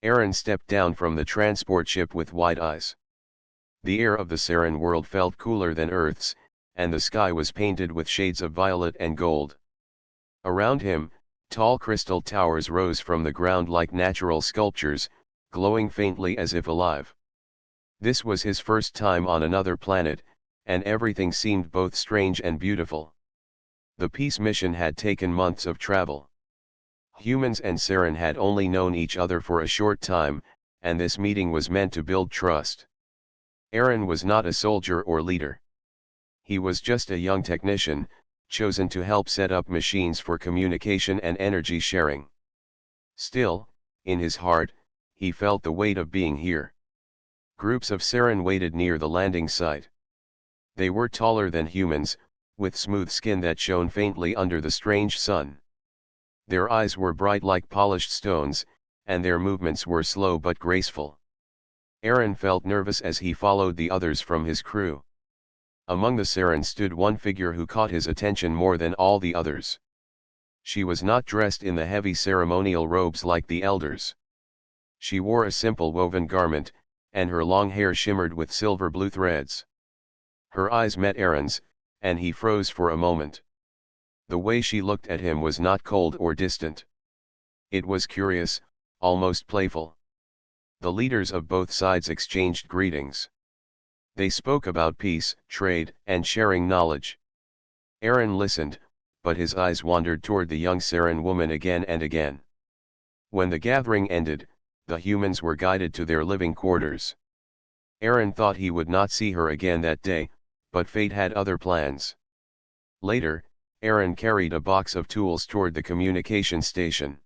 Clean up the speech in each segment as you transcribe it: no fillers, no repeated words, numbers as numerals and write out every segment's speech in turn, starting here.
Aaron stepped down from the transport ship with wide eyes. The air of the Saren world felt cooler than Earth's, and the sky was painted with shades of violet and gold. Around him, tall crystal towers rose from the ground like natural sculptures, glowing faintly as if alive. This was his first time on another planet, and everything seemed both strange and beautiful. The peace mission had taken months of travel. Humans and Saren had only known each other for a short time, and this meeting was meant to build trust. Aaron was not a soldier or leader. He was just a young technician, chosen to help set up machines for communication and energy sharing. Still, in his heart, he felt the weight of being here. Groups of Saren waited near the landing site. They were taller than humans, with smooth skin that shone faintly under the strange sun. Their eyes were bright like polished stones, and their movements were slow but graceful. Aaron felt nervous as he followed the others from his crew. Among the Saren stood one figure who caught his attention more than all the others. She was not dressed in the heavy ceremonial robes like the elders. She wore a simple woven garment, and her long hair shimmered with silver-blue threads. Her eyes met Aaron's, and he froze for a moment. The way she looked at him was not cold or distant. It was curious, almost playful. The leaders of both sides exchanged greetings. They spoke about peace, trade, and sharing knowledge. Aaron listened, but his eyes wandered toward the young Saren woman again and again. When the gathering ended, the humans were guided to their living quarters. Aaron thought he would not see her again that day, but fate had other plans. Later, Aaron carried a box of tools toward the communication station.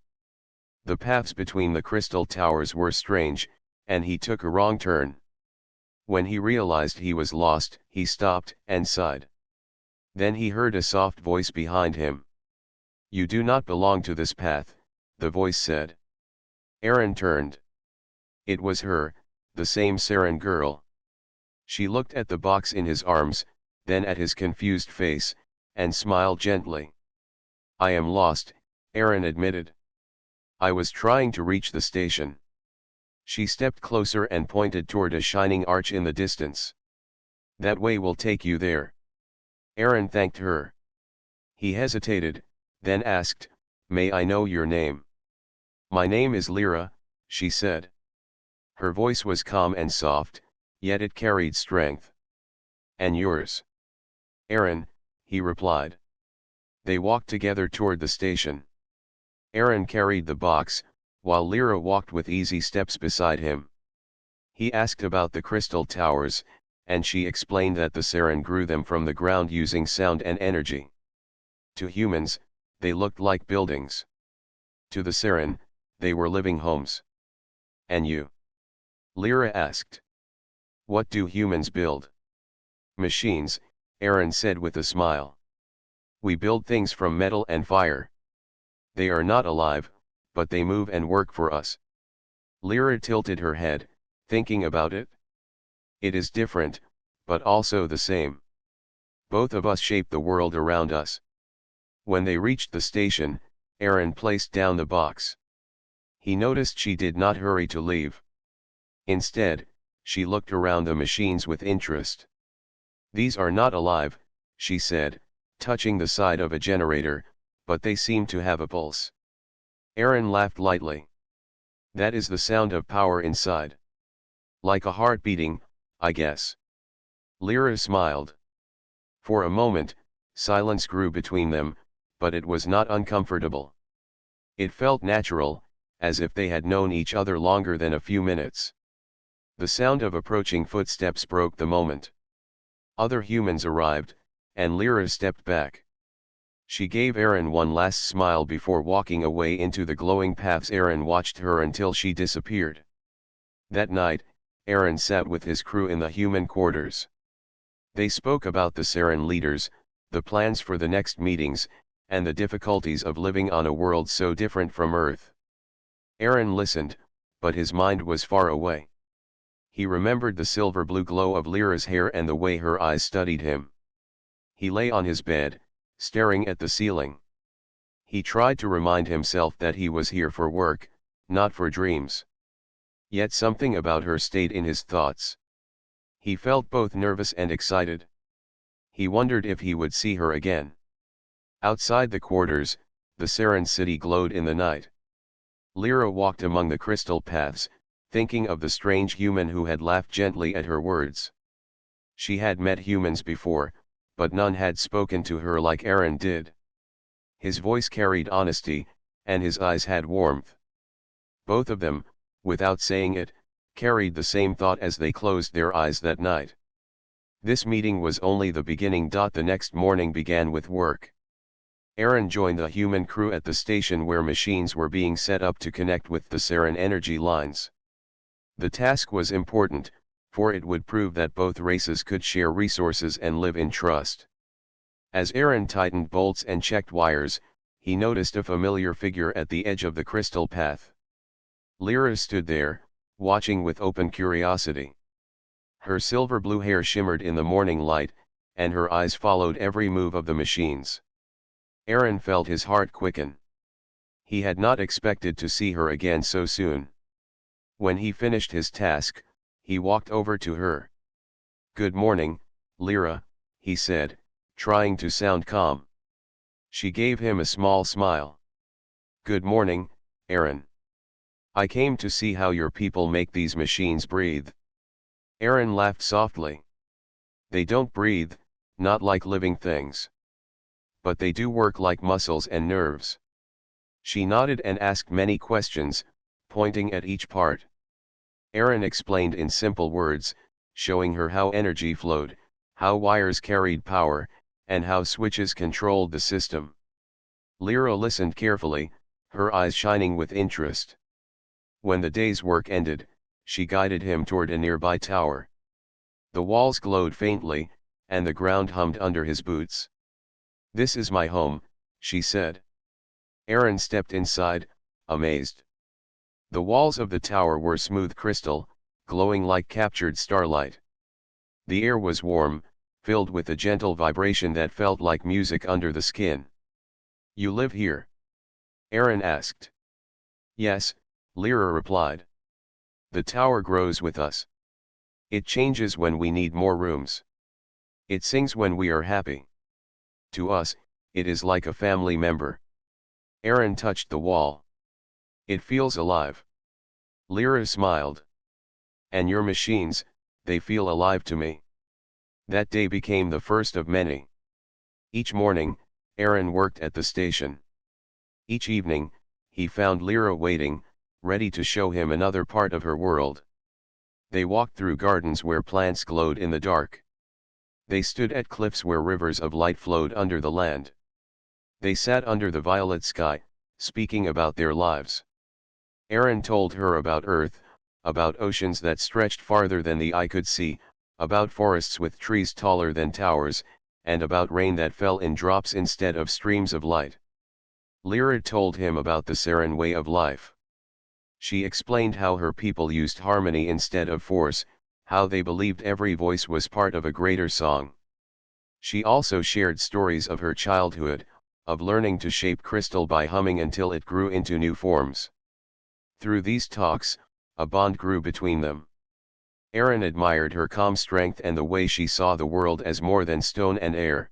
The paths between the crystal towers were strange, and he took a wrong turn. When he realized he was lost, he stopped and sighed. Then he heard a soft voice behind him. "You do not belong to this path," the voice said. Aaron turned. It was her, the same Saren girl. She looked at the box in his arms, then at his confused face, and smiled gently. "I am lost," Aaron admitted. "I was trying to reach the station." She stepped closer and pointed toward a shining arch in the distance. "That way will take you there." Aaron thanked her. He hesitated, then asked, "May I know your name?" "My name is Lyra," she said. Her voice was calm and soft, yet it carried strength. "And yours?" "Aaron," he replied. They walked together toward the station. Aaron carried the box, while Lyra walked with easy steps beside him. He asked about the crystal towers, and she explained that the Saren grew them from the ground using sound and energy. To humans, they looked like buildings. To the Saren, they were living homes. "And you?" Lyra asked. "What do humans build?" "Machines," Aaron said with a smile. "We build things from metal and fire. They are not alive, but they move and work for us." Lyra tilted her head, thinking about it. "It is different, but also the same. Both of us shape the world around us." When they reached the station, Aaron placed down the box. He noticed she did not hurry to leave. Instead, she looked around the machines with interest. "These are not alive," she said, touching the side of a generator, "but they seem to have a pulse." Aaron laughed lightly. "That is the sound of power inside. Like a heart beating, I guess." Lyra smiled. For a moment, silence grew between them, but it was not uncomfortable. It felt natural, as if they had known each other longer than a few minutes. The sound of approaching footsteps broke the moment. Other humans arrived, and Lyra stepped back. She gave Aaron one last smile before walking away into the glowing paths. Aaron watched her until she disappeared. That night, Aaron sat with his crew in the human quarters. They spoke about the Saren leaders, the plans for the next meetings, and the difficulties of living on a world so different from Earth. Aaron listened, but his mind was far away. He remembered the silver-blue glow of Lyra's hair and the way her eyes studied him. He lay on his bed, staring at the ceiling. He tried to remind himself that he was here for work, not for dreams. Yet something about her stayed in his thoughts. He felt both nervous and excited. He wondered if he would see her again. Outside the quarters, the Saren city glowed in the night. Lyra walked among the crystal paths, thinking of the strange human who had laughed gently at her words. She had met humans before, but none had spoken to her like Aaron did. His voice carried honesty, and his eyes had warmth. Both of them, without saying it, carried the same thought as they closed their eyes that night. This meeting was only the beginning. The next morning began with work. Aaron joined the human crew at the station where machines were being set up to connect with the Saren energy lines. The task was important, for it would prove that both races could share resources and live in trust. As Aaron tightened bolts and checked wires, he noticed a familiar figure at the edge of the crystal path. Lyra stood there, watching with open curiosity. Her silver-blue hair shimmered in the morning light, and her eyes followed every move of the machines. Aaron felt his heart quicken. He had not expected to see her again so soon. When he finished his task, he walked over to her. "Good morning, Lyra," he said, trying to sound calm. She gave him a small smile. "Good morning, Aaron. I came to see how your people make these machines breathe." Aaron laughed softly. "They don't breathe, not like living things. But they do work like muscles and nerves." She nodded and asked many questions, pointing at each part. Aaron explained in simple words, showing her how energy flowed, how wires carried power, and how switches controlled the system. Lyra listened carefully, her eyes shining with interest. When the day's work ended, she guided him toward a nearby tower. The walls glowed faintly, and the ground hummed under his boots. "This is my home," she said. Aaron stepped inside, amazed. The walls of the tower were smooth crystal, glowing like captured starlight. The air was warm, filled with a gentle vibration that felt like music under the skin. "You live here?" Aaron asked. "Yes," Lyra replied. "The tower grows with us. It changes when we need more rooms. It sings when we are happy. To us, it is like a family member." Aaron touched the wall. "It feels alive." Lyra smiled. "And your machines, they feel alive to me." That day became the first of many. Each morning, Aaron worked at the station. Each evening, he found Lyra waiting, ready to show him another part of her world. They walked through gardens where plants glowed in the dark. They stood at cliffs where rivers of light flowed under the land. They sat under the violet sky, speaking about their lives. Aaron told her about Earth, about oceans that stretched farther than the eye could see, about forests with trees taller than towers, and about rain that fell in drops instead of streams of light. Lyra told him about the Saren way of life. She explained how her people used harmony instead of force, how they believed every voice was part of a greater song. She also shared stories of her childhood, of learning to shape crystal by humming until it grew into new forms. Through these talks, a bond grew between them. Aaron admired her calm strength and the way she saw the world as more than stone and air.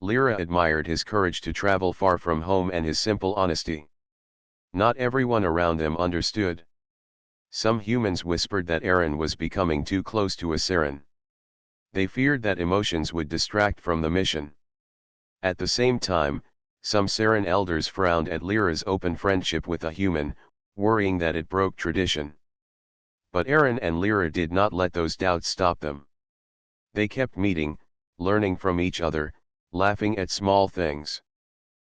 Lyra admired his courage to travel far from home and his simple honesty. Not everyone around them understood. Some humans whispered that Aaron was becoming too close to a Saren. They feared that emotions would distract from the mission. At the same time, some Saren elders frowned at Lyra's open friendship with a human, worrying that it broke tradition. But Aaron and Lyra did not let those doubts stop them. They kept meeting, learning from each other, laughing at small things.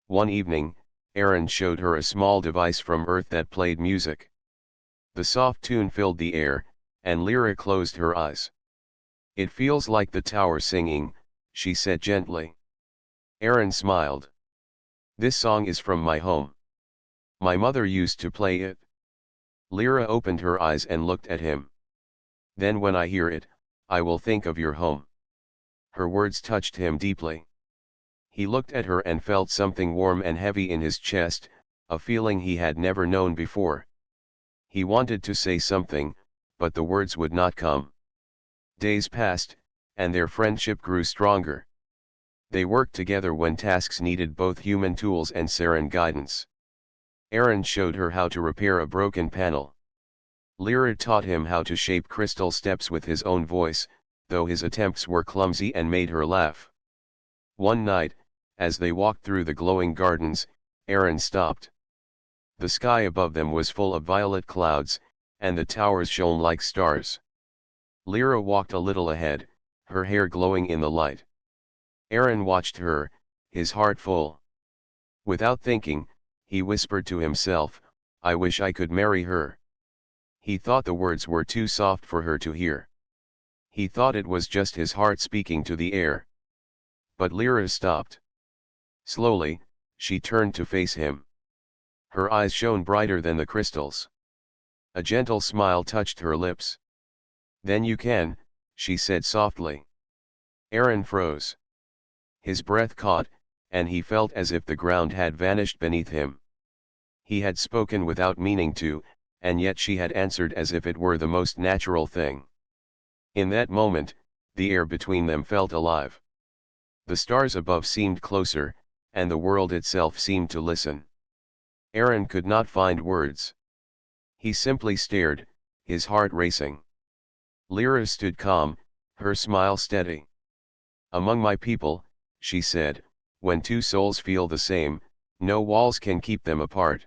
One evening, Aaron showed her a small device from Earth that played music. The soft tune filled the air, and Lyra closed her eyes. "It feels like the tower singing," she said gently. Aaron smiled. "This song is from my home. My mother used to play it." Lyra opened her eyes and looked at him. "Then when I hear it, I will think of your home." Her words touched him deeply. He looked at her and felt something warm and heavy in his chest, a feeling he had never known before. He wanted to say something, but the words would not come. Days passed, and their friendship grew stronger. They worked together when tasks needed both human tools and Saren guidance. Aaron showed her how to repair a broken panel. Lyra taught him how to shape crystal steps with his own voice, though his attempts were clumsy and made her laugh. One night, as they walked through the glowing gardens, Aaron stopped. The sky above them was full of violet clouds, and the towers shone like stars. Lyra walked a little ahead, her hair glowing in the light. Aaron watched her, his heart full. Without thinking, he whispered to himself, "I wish I could marry her." He thought the words were too soft for her to hear. He thought it was just his heart speaking to the air. But Lyra stopped. Slowly, she turned to face him. Her eyes shone brighter than the crystals. A gentle smile touched her lips. "Then you can," she said softly. Aaron froze. His breath caught, and he felt as if the ground had vanished beneath him. He had spoken without meaning to, and yet she had answered as if it were the most natural thing. In that moment, the air between them felt alive. The stars above seemed closer, and the world itself seemed to listen. Aaron could not find words. He simply stared, his heart racing. Lyra stood calm, her smile steady. "Among my people," she said, "when two souls feel the same, no walls can keep them apart."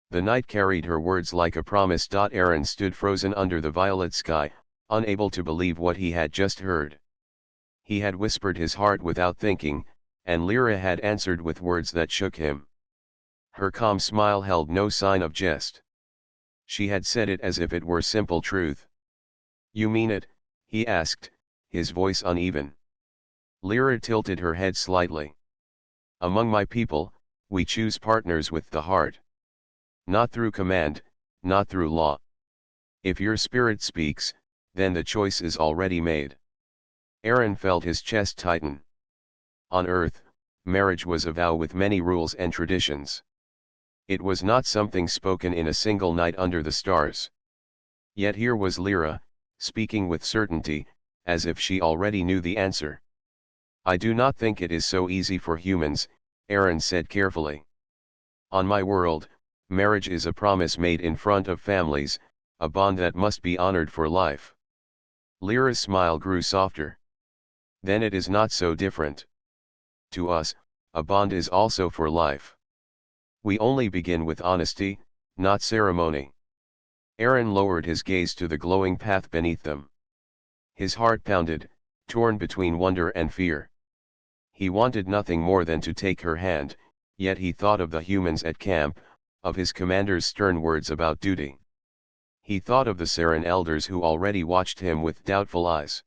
The night carried her words like a promise. Aaron stood frozen under the violet sky, unable to believe what he had just heard. He had whispered his heart without thinking, and Lyra had answered with words that shook him. Her calm smile held no sign of jest. She had said it as if it were simple truth. "You mean it?" he asked, his voice uneven. Lyra tilted her head slightly. "Among my people, we choose partners with the heart. Not through command, not through law. If your spirit speaks, then the choice is already made." Aaron felt his chest tighten. On Earth, marriage was a vow with many rules and traditions. It was not something spoken in a single night under the stars. Yet here was Lyra, speaking with certainty, as if she already knew the answer. "I do not think it is so easy for humans," Aaron said carefully. "On my world, marriage is a promise made in front of families, a bond that must be honored for life." Lyra's smile grew softer. "Then it is not so different. To us, a bond is also for life. We only begin with honesty, not ceremony." Aaron lowered his gaze to the glowing path beneath them. His heart pounded, torn between wonder and fear. He wanted nothing more than to take her hand, yet he thought of the humans at camp, of his commander's stern words about duty. He thought of the Saren elders who already watched him with doubtful eyes.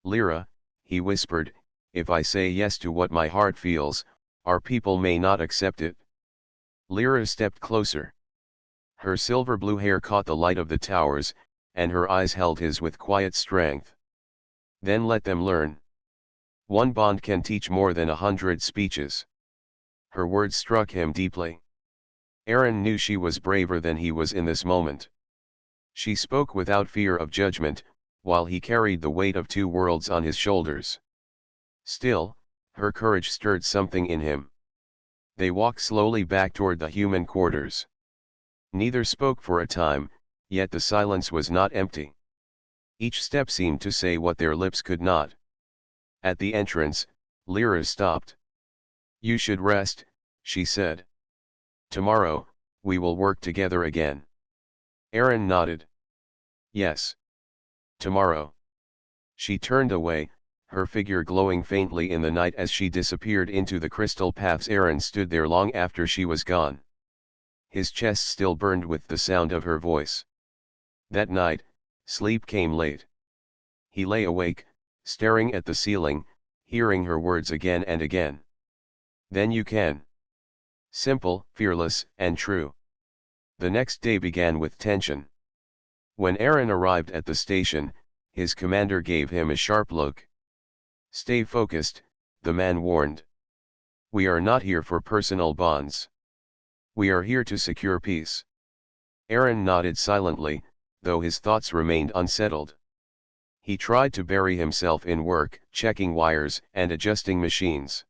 "Lyra," he whispered, "if I say yes to what my heart feels, our people may not accept it." Lyra stepped closer. Her silver blue hair caught the light of the towers, and her eyes held his with quiet strength. "Then let them learn. One bond can teach more than 100 speeches." Her words struck him deeply. Aaron knew she was braver than he was in this moment. She spoke without fear of judgment, while he carried the weight of two worlds on his shoulders. Still, her courage stirred something in him. They walked slowly back toward the human quarters. Neither spoke for a time, yet the silence was not empty. Each step seemed to say what their lips could not. At the entrance, Lyra stopped. "You should rest," she said. "Tomorrow, we will work together again." Aaron nodded. "Yes. Tomorrow." She turned away, her figure glowing faintly in the night as she disappeared into the crystal paths. Aaron stood there long after she was gone. His chest still burned with the sound of her voice. That night, sleep came late. He lay awake, staring at the ceiling, hearing her words again and again. "Then you can." Simple, fearless, and true. The next day began with tension. When Aaron arrived at the station, his commander gave him a sharp look. "Stay focused," the man warned. "We are not here for personal bonds. We are here to secure peace." Aaron nodded silently, though his thoughts remained unsettled. He tried to bury himself in work, checking wires and adjusting machines.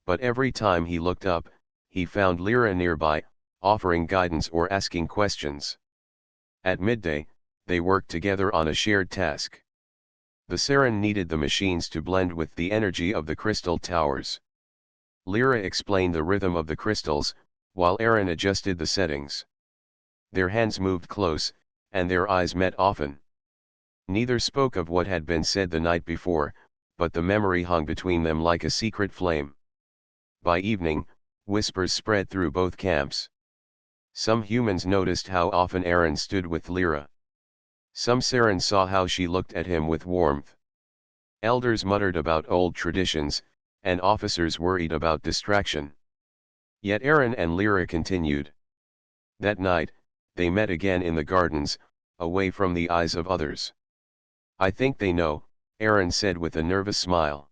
But every time he looked up, he found Lyra nearby, offering guidance or asking questions. At midday, they worked together on a shared task. The Saren needed the machines to blend with the energy of the crystal towers. Lyra explained the rhythm of the crystals, while Aaron adjusted the settings. Their hands moved close, and their eyes met often. Neither spoke of what had been said the night before, but the memory hung between them like a secret flame. By evening, whispers spread through both camps. Some humans noticed how often Aaron stood with Lyra. Some Saren saw how she looked at him with warmth. Elders muttered about old traditions, and officers worried about distraction. Yet Aaron and Lyra continued. That night, they met again in the gardens, away from the eyes of others. "I think they know," Aaron said with a nervous smile.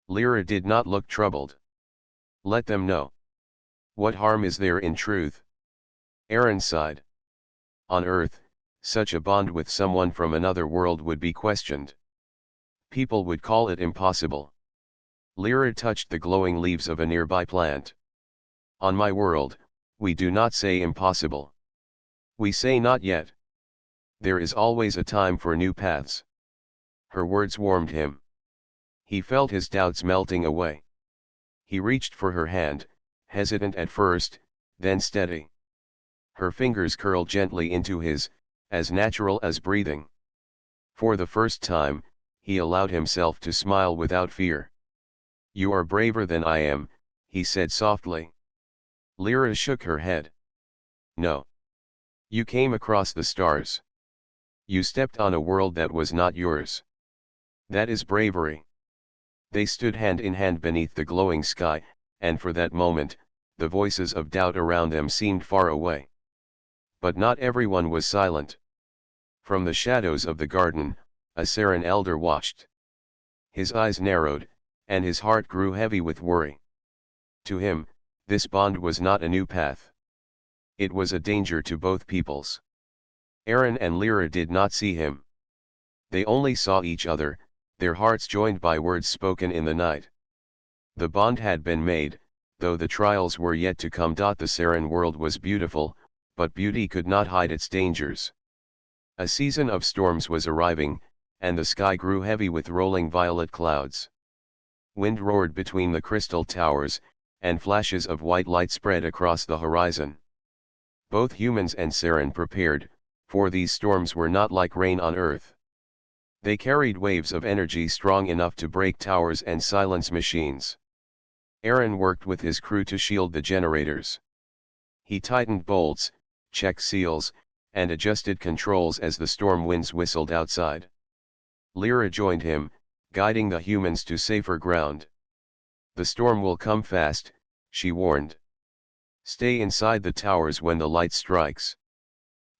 Lyra did not look troubled. "Let them know. What harm is there in truth?" Aaron sighed. On Earth, such a bond with someone from another world would be questioned. People would call it impossible. Lyra touched the glowing leaves of a nearby plant. "On my world, we do not say impossible. We say not yet. There is always a time for new paths." Her words warmed him. He felt his doubts melting away. He reached for her hand, hesitant at first, then steady. Her fingers curled gently into his, as natural as breathing. For the first time, he allowed himself to smile without fear. "You are braver than I am," he said softly. Lyra shook her head. "No. You came across the stars. You stepped on a world that was not yours. That is bravery." They stood hand in hand beneath the glowing sky, and for that moment, the voices of doubt around them seemed far away. But not everyone was silent. From the shadows of the garden, a Saren elder watched. His eyes narrowed, and his heart grew heavy with worry. To him, this bond was not a new path. It was a danger to both peoples. Aaron and Lyra did not see him. They only saw each other, their hearts joined by words spoken in the night. The bond had been made, though the trials were yet to come. The Saren world was beautiful, but beauty could not hide its dangers. A season of storms was arriving, and the sky grew heavy with rolling violet clouds. Wind roared between the crystal towers, and flashes of white light spread across the horizon. Both humans and Saren prepared, for these storms were not like rain on Earth. They carried waves of energy strong enough to break towers and silence machines. Aaron worked with his crew to shield the generators. He tightened bolts, checked seals, and adjusted controls as the storm winds whistled outside. Lyra joined him, guiding the humans to safer ground. "The storm will come fast," she warned. "Stay inside the towers when the light strikes."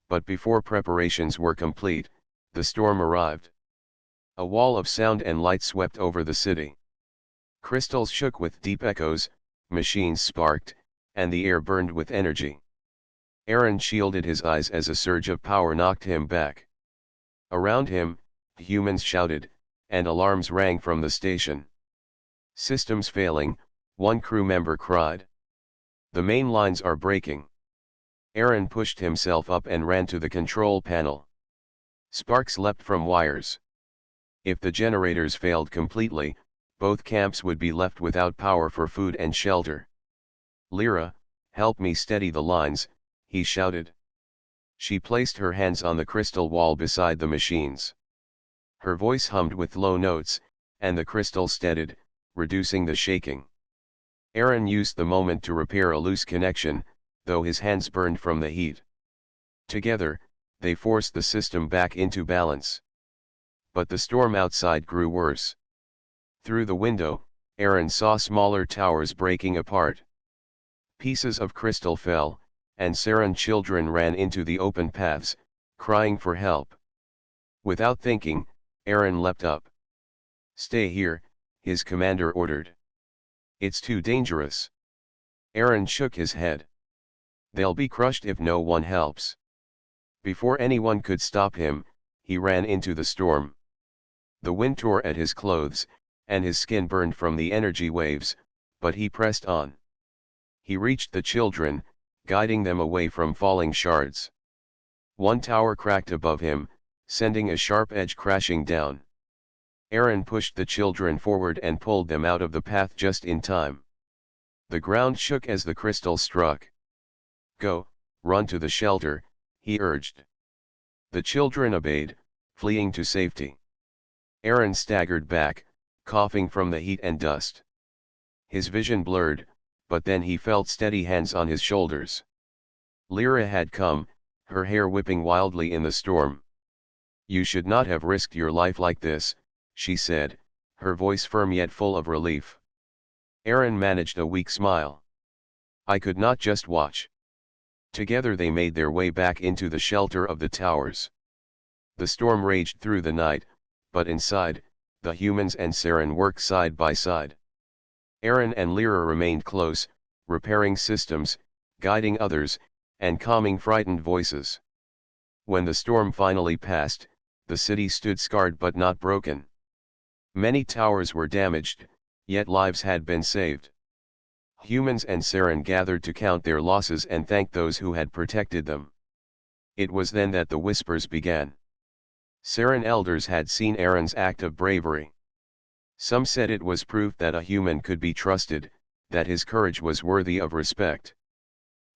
But before preparations were complete, the storm arrived. A wall of sound and light swept over the city. Crystals shook with deep echoes, machines sparked, and the air burned with energy. Aaron shielded his eyes as a surge of power knocked him back. Around him, humans shouted, and alarms rang from the station. "Systems failing," one crew member cried. "The main lines are breaking." Aaron pushed himself up and ran to the control panel. Sparks leapt from wires. If the generators failed completely, both camps would be left without power for food and shelter. "Lyra, help me steady the lines," he shouted. She placed her hands on the crystal wall beside the machines. Her voice hummed with low notes, and the crystal steadied, reducing the shaking. Aaron used the moment to repair a loose connection, though his hands burned from the heat. Together, they forced the system back into balance. But the storm outside grew worse. Through the window, Aaron saw smaller towers breaking apart. Pieces of crystal fell, and Saren children ran into the open paths, crying for help. Without thinking, Aaron leapt up. "Stay here," his commander ordered. "It's too dangerous." Aaron shook his head. "They'll be crushed if no one helps." Before anyone could stop him, he ran into the storm. The wind tore at his clothes, and his skin burned from the energy waves, but he pressed on. He reached the children, guiding them away from falling shards. One tower cracked above him, sending a sharp edge crashing down. Aaron pushed the children forward and pulled them out of the path just in time. The ground shook as the crystal struck. "Go, run to the shelter," he urged. The children obeyed, fleeing to safety. Aaron staggered back, coughing from the heat and dust. His vision blurred, but then he felt steady hands on his shoulders. Lyra had come, her hair whipping wildly in the storm. "You should not have risked your life like this," she said, her voice firm yet full of relief. Aaron managed a weak smile. "I could not just watch." Together they made their way back into the shelter of the towers. The storm raged through the night, but inside, the humans and Saren worked side by side. Aaron and Lyra remained close, repairing systems, guiding others, and calming frightened voices. When the storm finally passed, the city stood scarred but not broken. Many towers were damaged, yet lives had been saved. Humans and Saren gathered to count their losses and thank those who had protected them. It was then that the whispers began. Saren elders had seen Aaron's act of bravery. Some said it was proof that a human could be trusted, that his courage was worthy of respect.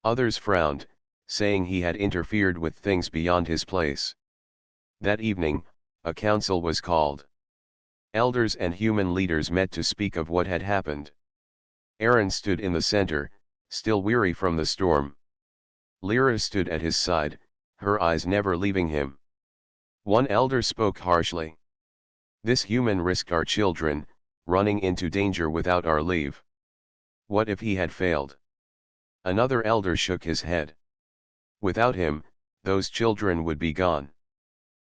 Others frowned, saying he had interfered with things beyond his place. That evening, a council was called. Elders and human leaders met to speak of what had happened. Aaron stood in the center, still weary from the storm. Lyra stood at his side, her eyes never leaving him. One elder spoke harshly. "This human risked our children, running into danger without our leave. What if he had failed?" Another elder shook his head. "Without him, those children would be gone.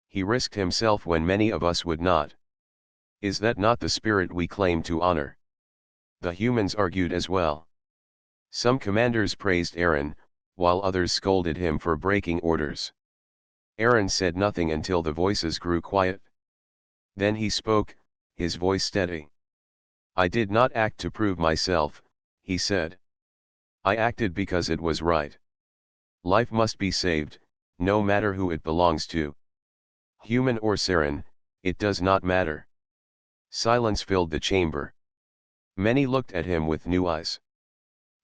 He risked himself when many of us would not. Is that not the spirit we claim to honor?" The humans argued as well. Some commanders praised Aaron, while others scolded him for breaking orders. Aaron said nothing until the voices grew quiet. Then he spoke, his voice steady. "I did not act to prove myself," he said. "I acted because it was right. Life must be saved, no matter who it belongs to. Human or Saren, it does not matter." Silence filled the chamber. Many looked at him with new eyes.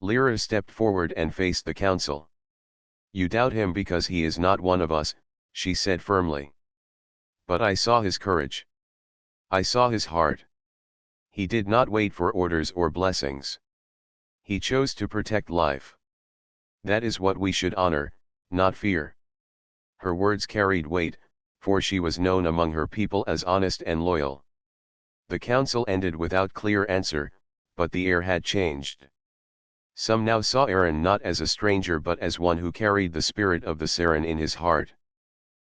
Lyra stepped forward and faced the council. "You doubt him because he is not one of us," she said firmly. "But I saw his courage. I saw his heart. He did not wait for orders or blessings. He chose to protect life. That is what we should honor, not fear." Her words carried weight, for she was known among her people as honest and loyal. The council ended without clear answer, but the air had changed. Some now saw Aaron not as a stranger but as one who carried the spirit of the Saren in his heart.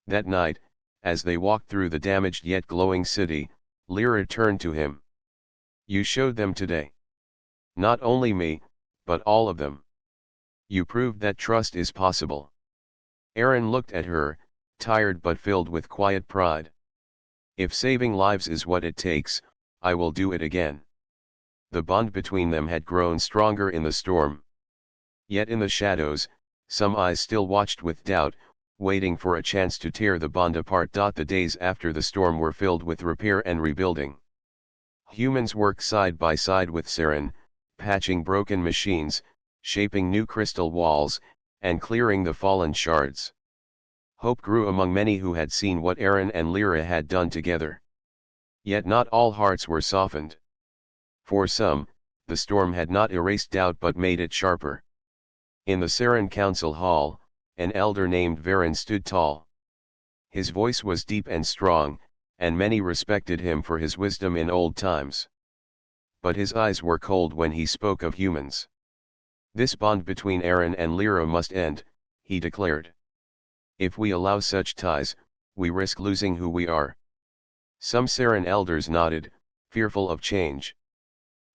That night, as they walked through the damaged yet glowing city, Lyra turned to him. "You showed them today. Not only me, but all of them. You proved that trust is possible." Aaron looked at her, tired but filled with quiet pride. "If saving lives is what it takes, I will do it again." The bond between them had grown stronger in the storm. Yet in the shadows, some eyes still watched with doubt, waiting for a chance to tear the bond apart. The days after the storm were filled with repair and rebuilding. Humans worked side by side with Saren, patching broken machines, shaping new crystal walls, and clearing the fallen shards. Hope grew among many who had seen what Aaron and Lyra had done together. Yet not all hearts were softened. For some, the storm had not erased doubt but made it sharper. In the Saren Council Hall, an elder named Varen stood tall. His voice was deep and strong, and many respected him for his wisdom in old times. But his eyes were cold when he spoke of humans. "This bond between Aaron and Lyra must end," he declared. "If we allow such ties, we risk losing who we are." Some Saren elders nodded, fearful of change.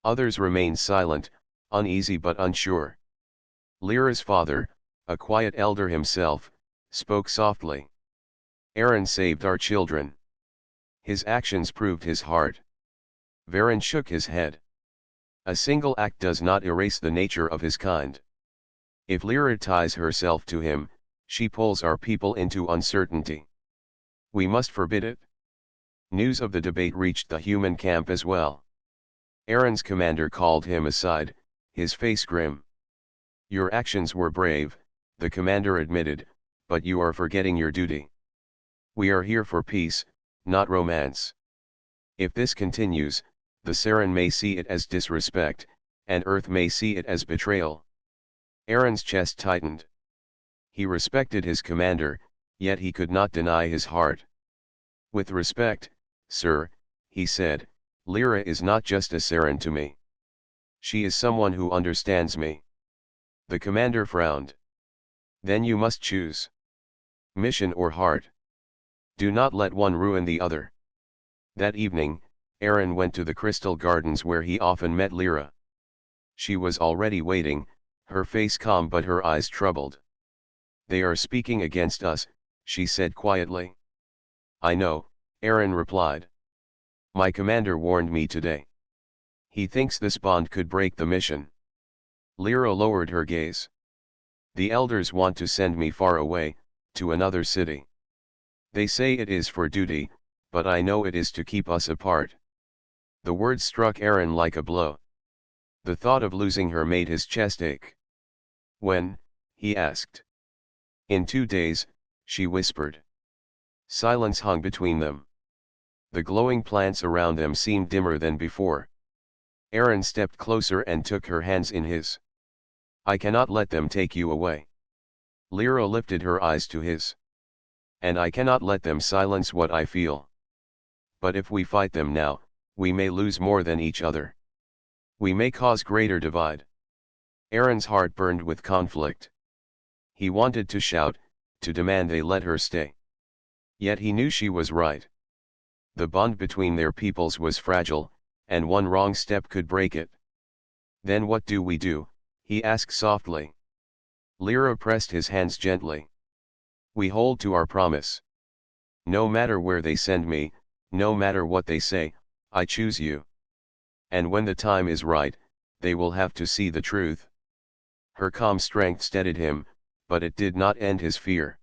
Others remained silent, uneasy but unsure. Lyra's father, a quiet elder himself, spoke softly. Aaron saved our children. His actions proved his heart. Varen shook his head. A single act does not erase the nature of his kind. If Lyra ties herself to him, she pulls our people into uncertainty. We must forbid it. News of the debate reached the human camp as well. Aaron's commander called him aside, his face grim. Your actions were brave, the commander admitted, but you are forgetting your duty. We are here for peace, not romance. If this continues, the Saren may see it as disrespect, and Earth may see it as betrayal. Aaron's chest tightened. He respected his commander, yet he could not deny his heart. With respect, sir, he said, Lyra is not just a Saren to me. She is someone who understands me. The commander frowned. Then you must choose. Mission or heart. Do not let one ruin the other. That evening, Aaron went to the Crystal Gardens where he often met Lyra. She was already waiting, her face calm but her eyes troubled. They are speaking against us, she said quietly. I know, Aaron replied. My commander warned me today. He thinks this bond could break the mission. Lyra lowered her gaze. The elders want to send me far away, to another city. They say it is for duty, but I know it is to keep us apart. The words struck Aaron like a blow. The thought of losing her made his chest ache. When? He asked. In 2 days, she whispered. Silence hung between them. The glowing plants around them seemed dimmer than before. Aaron stepped closer and took her hands in his. I cannot let them take you away. Lyra lifted her eyes to his. And I cannot let them silence what I feel. But if we fight them now, we may lose more than each other. We may cause greater divide. Aaron's heart burned with conflict. He wanted to shout, to demand they let her stay. Yet he knew she was right. The bond between their peoples was fragile, and one wrong step could break it. Then what do we do? He asked softly. Lyra pressed his hands gently. We hold to our promise. No matter where they send me, no matter what they say, I choose you. And when the time is right, they will have to see the truth. Her calm strength steadied him, but it did not end his fear.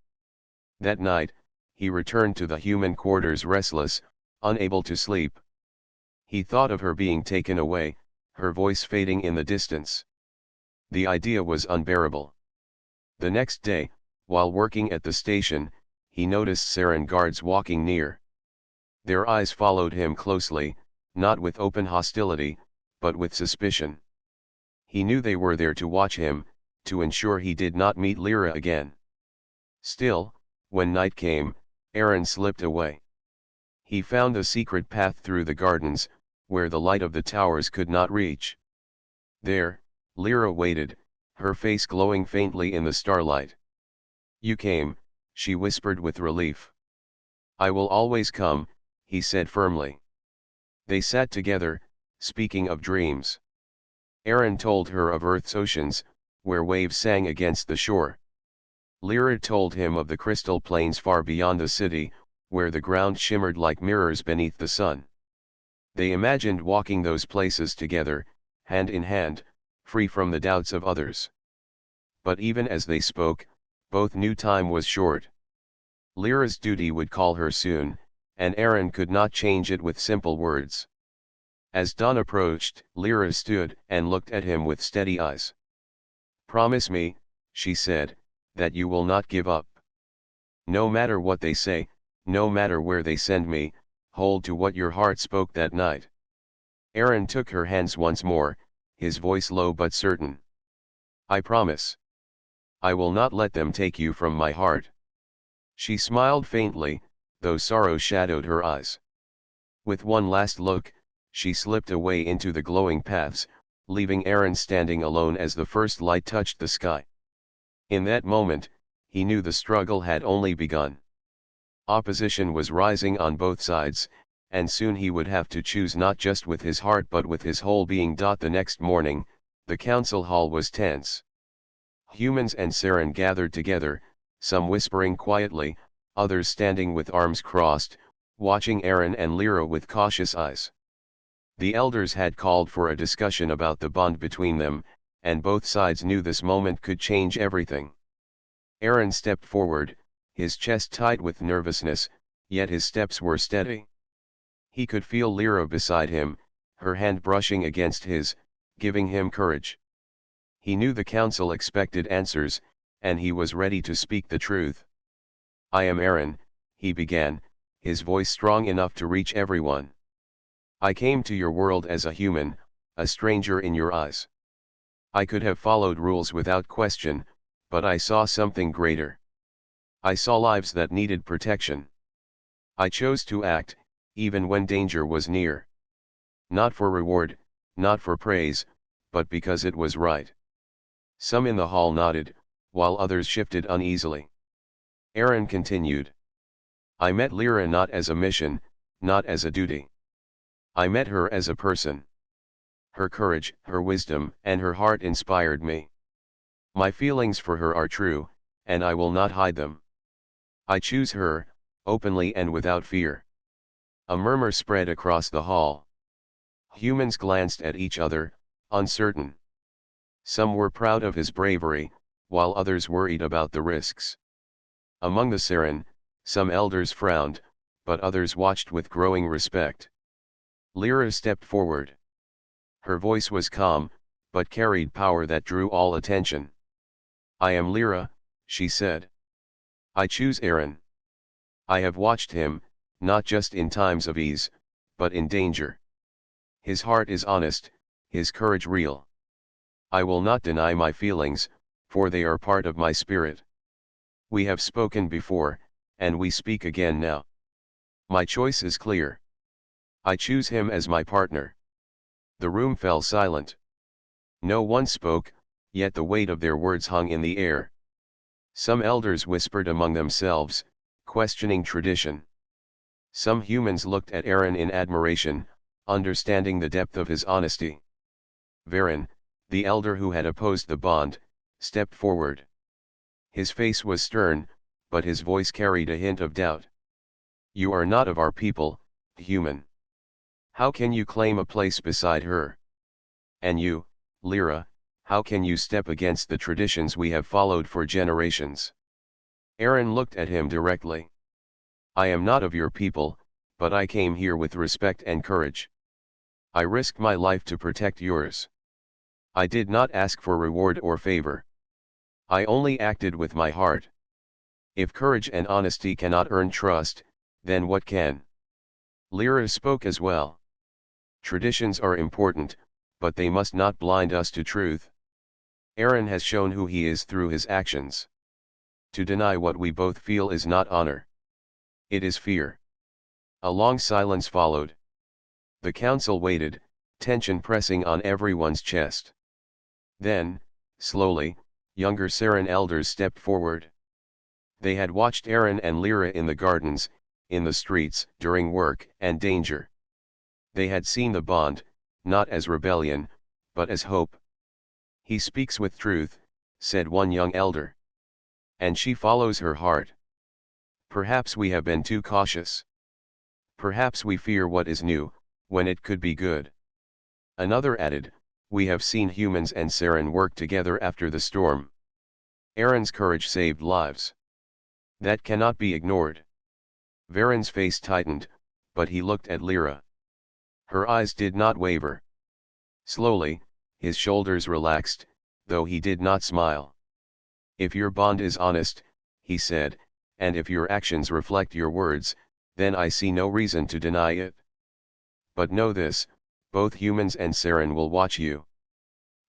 That night, he returned to the human quarters restless, unable to sleep. He thought of her being taken away, her voice fading in the distance. The idea was unbearable. The next day, while working at the station, he noticed Saren guards walking near. Their eyes followed him closely, not with open hostility, but with suspicion. He knew they were there to watch him, to ensure he did not meet Lyra again. Still, when night came, Aaron slipped away. He found a secret path through the gardens, where the light of the towers could not reach. There, Lyra waited, her face glowing faintly in the starlight. You came, she whispered with relief. I will always come, he said firmly. They sat together, speaking of dreams. Aaron told her of Earth's oceans, where waves sang against the shore. Lyra told him of the crystal plains far beyond the city, where the ground shimmered like mirrors beneath the sun. They imagined walking those places together, hand in hand, free from the doubts of others. But even as they spoke, both knew time was short. Lyra's duty would call her soon, and Aaron could not change it with simple words. As dawn approached, Lyra stood and looked at him with steady eyes. Promise me, she said, that you will not give up. No matter what they say, no matter where they send me, hold to what your heart spoke that night. Aaron took her hands once more, his voice low but certain. I promise. I will not let them take you from my heart. She smiled faintly, though sorrow shadowed her eyes. With one last look, she slipped away into the glowing paths, leaving Aaron standing alone as the first light touched the sky. In that moment, he knew the struggle had only begun. Opposition was rising on both sides, and soon he would have to choose not just with his heart but with his whole being. The next morning, the council hall was tense. Humans and Saren gathered together, some whispering quietly, others standing with arms crossed, watching Aaron and Lyra with cautious eyes. The elders had called for a discussion about the bond between them, and both sides knew this moment could change everything. Aaron stepped forward, his chest tight with nervousness, yet his steps were steady. He could feel Lyra beside him, her hand brushing against his, giving him courage. He knew the council expected answers, and he was ready to speak the truth. "I am Aaron," he began, his voice strong enough to reach everyone. "I came to your world as a human, a stranger in your eyes. I could have followed rules without question, but I saw something greater. I saw lives that needed protection. I chose to act, even when danger was near. Not for reward, not for praise, but because it was right." Some in the hall nodded, while others shifted uneasily. Aaron continued. "I met Lyra not as a mission, not as a duty. I met her as a person. Her courage, her wisdom, and her heart inspired me. My feelings for her are true, and I will not hide them. I choose her, openly and without fear." A murmur spread across the hall. Humans glanced at each other, uncertain. Some were proud of his bravery, while others worried about the risks. Among the Seren, some elders frowned, but others watched with growing respect. Lyra stepped forward. Her voice was calm, but carried power that drew all attention. "I am Lyra," she said. "I choose Aaron. I have watched him, not just in times of ease, but in danger. His heart is honest, his courage real. I will not deny my feelings, for they are part of my spirit. We have spoken before, and we speak again now. My choice is clear. I choose him as my partner." The room fell silent. No one spoke, yet the weight of their words hung in the air. Some elders whispered among themselves, questioning tradition. Some humans looked at Aaron in admiration, understanding the depth of his honesty. Varen, the elder who had opposed the bond, stepped forward. His face was stern, but his voice carried a hint of doubt. "You are not of our people, human. How can you claim a place beside her? And you, Lyra, how can you step against the traditions we have followed for generations?" Aaron looked at him directly. "I am not of your people, but I came here with respect and courage. I risked my life to protect yours. I did not ask for reward or favor. I only acted with my heart. If courage and honesty cannot earn trust, then what can?" Lyra spoke as well. "Traditions are important, but they must not blind us to truth. Aaron has shown who he is through his actions. To deny what we both feel is not honor. It is fear." A long silence followed. The council waited, tension pressing on everyone's chest. Then, slowly, younger Seren elders stepped forward. They had watched Aaron and Lyra in the gardens, in the streets, during work and danger. They had seen the bond, not as rebellion, but as hope. "He speaks with truth," said one young elder. "And she follows her heart. Perhaps we have been too cautious. Perhaps we fear what is new, when it could be good." Another added, "We have seen humans and Seren work together after the storm. Aaron's courage saved lives. That cannot be ignored." Varen's face tightened, but he looked at Lyra. Her eyes did not waver. Slowly, his shoulders relaxed, though he did not smile. "If your bond is honest," he said, "and if your actions reflect your words, then I see no reason to deny it. But know this, both humans and Seren will watch you.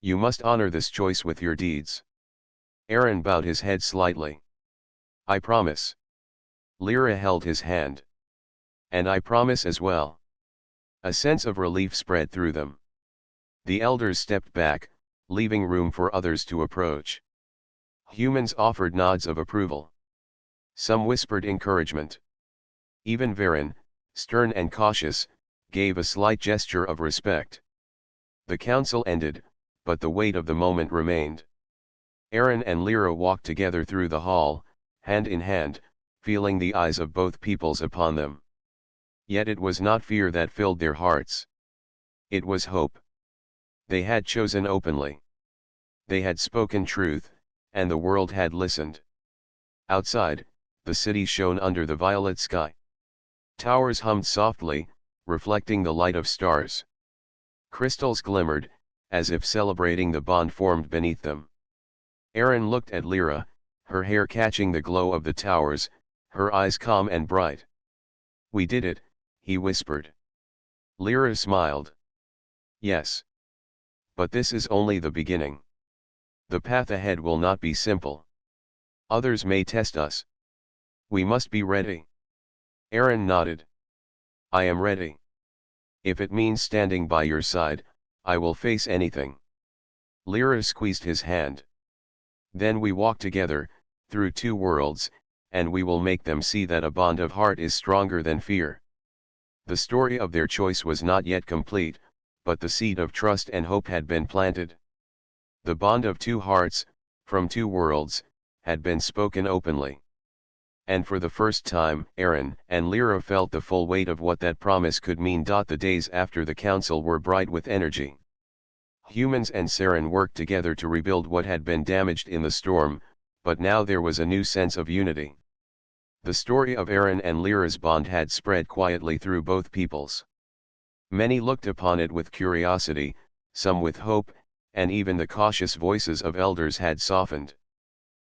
You must honor this choice with your deeds." Aaron bowed his head slightly. "I promise." Lyra held his hand. "And I promise as well." A sense of relief spread through them. The elders stepped back, leaving room for others to approach. Humans offered nods of approval. Some whispered encouragement. Even Varen, stern and cautious, gave a slight gesture of respect. The council ended, but the weight of the moment remained. Aaron and Lyra walked together through the hall, hand in hand, feeling the eyes of both peoples upon them. Yet it was not fear that filled their hearts. It was hope. They had chosen openly. They had spoken truth, and the world had listened. Outside, the city shone under the violet sky. Towers hummed softly, reflecting the light of stars. Crystals glimmered, as if celebrating the bond formed beneath them. Aaron looked at Lyra, her hair catching the glow of the towers, her eyes calm and bright. "We did it," he whispered. Lyra smiled. "Yes. But this is only the beginning. The path ahead will not be simple. Others may test us. We must be ready." Aaron nodded. "I am ready. If it means standing by your side, I will face anything." Lyra squeezed his hand. "Then we walk together, through two worlds, and we will make them see that a bond of heart is stronger than fear." The story of their choice was not yet complete, but the seed of trust and hope had been planted. The bond of two hearts, from two worlds, had been spoken openly. And for the first time, Aaron and Lyra felt the full weight of what that promise could mean. The days after the council were bright with energy. Humans and Saren worked together to rebuild what had been damaged in the storm, but now there was a new sense of unity. The story of Aaron and Lyra's bond had spread quietly through both peoples. Many looked upon it with curiosity, some with hope, and even the cautious voices of elders had softened.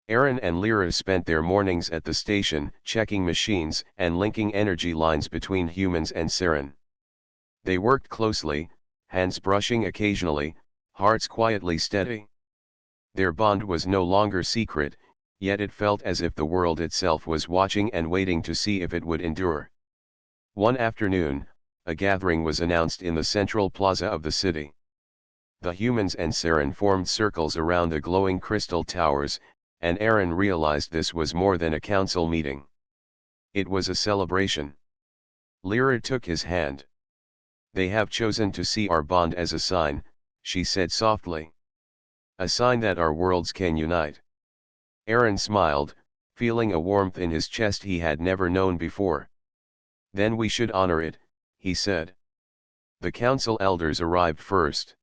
Aaron and Lyra spent their mornings at the station, checking machines and linking energy lines between humans and Saren. They worked closely, hands brushing occasionally, hearts quietly steady. Their bond was no longer secret, yet it felt as if the world itself was watching and waiting to see if it would endure. One afternoon, a gathering was announced in the central plaza of the city. The humans and Saren formed circles around the glowing crystal towers, and Aaron realized this was more than a council meeting. It was a celebration. Lyra took his hand. "They have chosen to see our bond as a sign," she said softly. "A sign that our worlds can unite." Aaron smiled, feeling a warmth in his chest he had never known before. "Then we should honor it," he said. The council elders arrived first.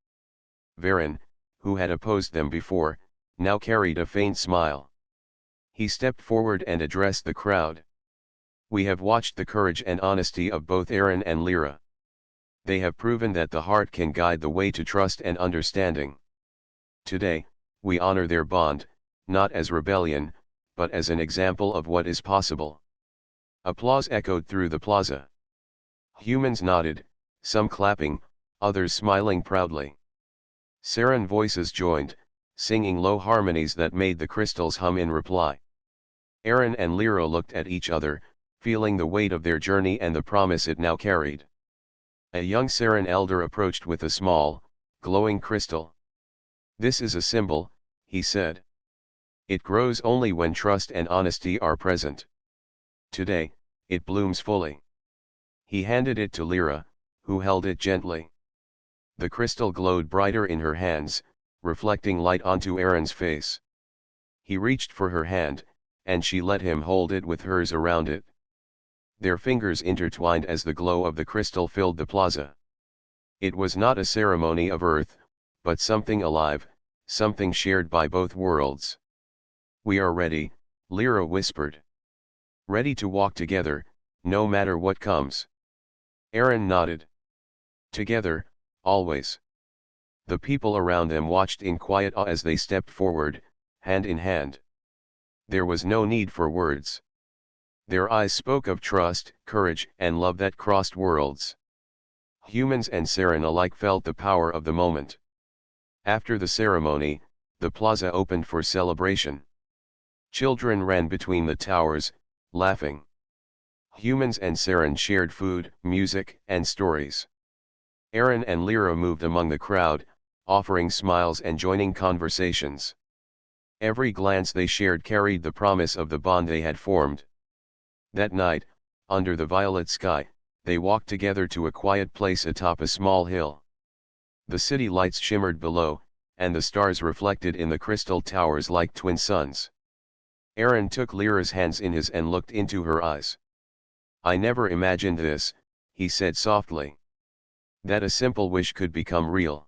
Varen, who had opposed them before, now carried a faint smile. He stepped forward and addressed the crowd. "We have watched the courage and honesty of both Aaron and Lyra. They have proven that the heart can guide the way to trust and understanding. Today, we honor their bond, not as rebellion, but as an example of what is possible." Applause echoed through the plaza. Humans nodded, some clapping, others smiling proudly. Saren voices joined, singing low harmonies that made the crystals hum in reply. Aaron and Lyra looked at each other, feeling the weight of their journey and the promise it now carried. A young Saren elder approached with a small, glowing crystal. "This is a symbol," he said. "It grows only when trust and honesty are present. Today, it blooms fully." He handed it to Lyra, who held it gently. The crystal glowed brighter in her hands, reflecting light onto Aaron's face. He reached for her hand, and she let him hold it with hers around it. Their fingers intertwined as the glow of the crystal filled the plaza. It was not a ceremony of earth, but something alive, something shared by both worlds. "We are ready," Lyra whispered. "Ready to walk together, no matter what comes." Aaron nodded. "Together, always." The people around them watched in quiet awe as they stepped forward, hand in hand. There was no need for words. Their eyes spoke of trust, courage, and love that crossed worlds. Humans and Saren alike felt the power of the moment. After the ceremony, the plaza opened for celebration. Children ran between the towers, laughing. Humans and Saren shared food, music, and stories. Aaron and Lyra moved among the crowd, offering smiles and joining conversations. Every glance they shared carried the promise of the bond they had formed. That night, under the violet sky, they walked together to a quiet place atop a small hill. The city lights shimmered below, and the stars reflected in the crystal towers like twin suns. Aaron took Lyra's hands in his and looked into her eyes. "I never imagined this," he said softly. "That a simple wish could become real."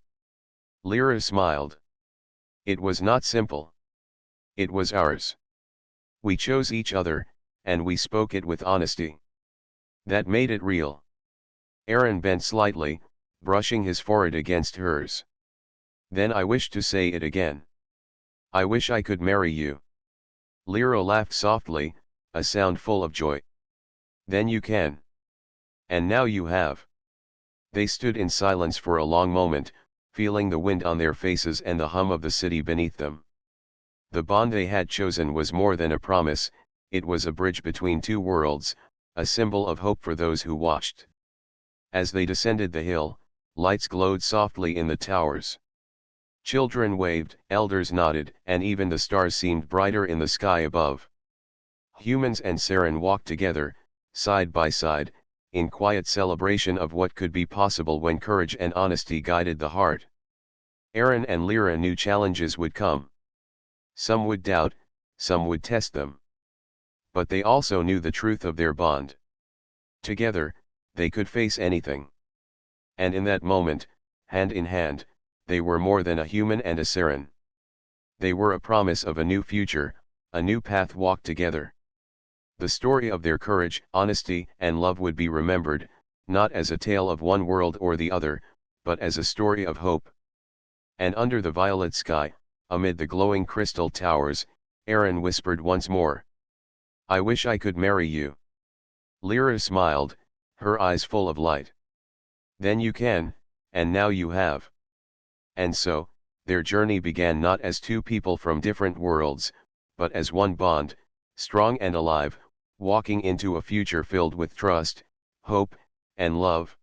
Lyra smiled. "It was not simple. It was ours. We chose each other, and we spoke it with honesty. That made it real." Aaron bent slightly, brushing his forehead against hers. "Then I wish to say it again. I wish I could marry you." Lyra laughed softly, a sound full of joy. "Then you can. And now you have." They stood in silence for a long moment, feeling the wind on their faces and the hum of the city beneath them. The bond they had chosen was more than a promise, it was a bridge between two worlds, a symbol of hope for those who watched. As they descended the hill, lights glowed softly in the towers. Children waved, elders nodded, and even the stars seemed brighter in the sky above. Humans and Saren walked together, side by side, in quiet celebration of what could be possible when courage and honesty guided the heart. Aaron and Lyra knew challenges would come. Some would doubt, some would test them. But they also knew the truth of their bond. Together, they could face anything. And in that moment, hand in hand, they were more than a human and a Saren. They were a promise of a new future, a new path walked together. The story of their courage, honesty, and love would be remembered, not as a tale of one world or the other, but as a story of hope. And under the violet sky, amid the glowing crystal towers, Aaron whispered once more, "I wish I could marry you." Lyra smiled, her eyes full of light. "Then you can, and now you have." And so, their journey began not as two people from different worlds, but as one bond, strong and alive, walking into a future filled with trust, hope, and love.